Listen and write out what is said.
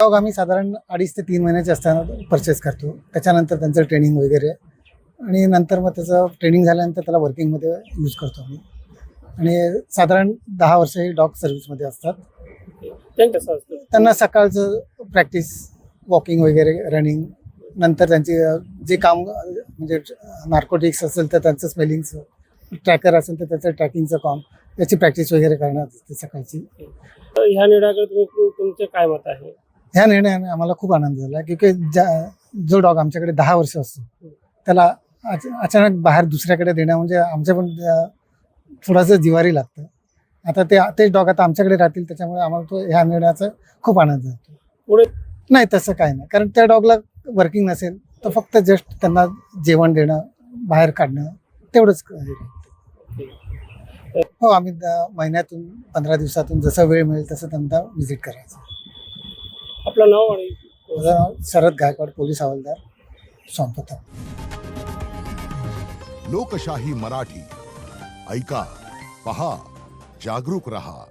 Dog आम्ही साधारण 2.5 ते 3 महिन्याचे असताना परचेस करतो. त्याच्यानंतर त्यांचं ट्रेनिंग वगैरे आणि नंतर मग त्याचं ट्रेनिंग झाल्यानंतर त्याला वर्किंगमध्ये यूज करतो आम्ही. आणि साधारण 10 वर्ष हे डॉग सर्व्हिसमध्ये असतात. कसं असतं? त्यांना सकाळचं प्रॅक्टिस, वॉकिंग वगैरे, रनिंग, नंतर त्यांची जे काम म्हणजे नार्कोटिक्स असेल तर त्यांचं स्मेलिंगचं, ट्रॅकर असेल तर त्याचं ट्रॅकिंगचं काम, त्याची प्रॅक्टिस वगैरे करण्यात असते सकाळची. तर ह्या निर्णयाकडे तुमचे काय मत आहे? ह्या निर्णयाने आम्हाला खूप आनंद झाला की जो डॉग आमच्याकडे 10 वर्ष असतो त्याला अचानक बाहेर दुसऱ्याकडे देणं म्हणजे आमच्या पण थोडंसं जिव्हारी लागतं. आता तेच डॉग आता आमच्याकडे राहतील, त्याच्यामुळे आम्हाला ह्या निर्णयाचा खूप आनंद होतो. पुढे नाही तसं काही नाही, कारण त्या डॉगला वर्किंग नसेल तर फक्त जस्ट त्यांना जेवण देणं, बाहेर काढणं तेवढंच हो. आम्ही महिन्यातून 15 दिवसातून जसं वेळ मिळेल तसं त्यांना व्हिजिट करायचं. आपलं नाव आणि माझं नाव शरद गायकवाड, पोलीस हवालदार, सोनपत. लोकशाही मराठी ऐका, पहा, जागरूक रहा.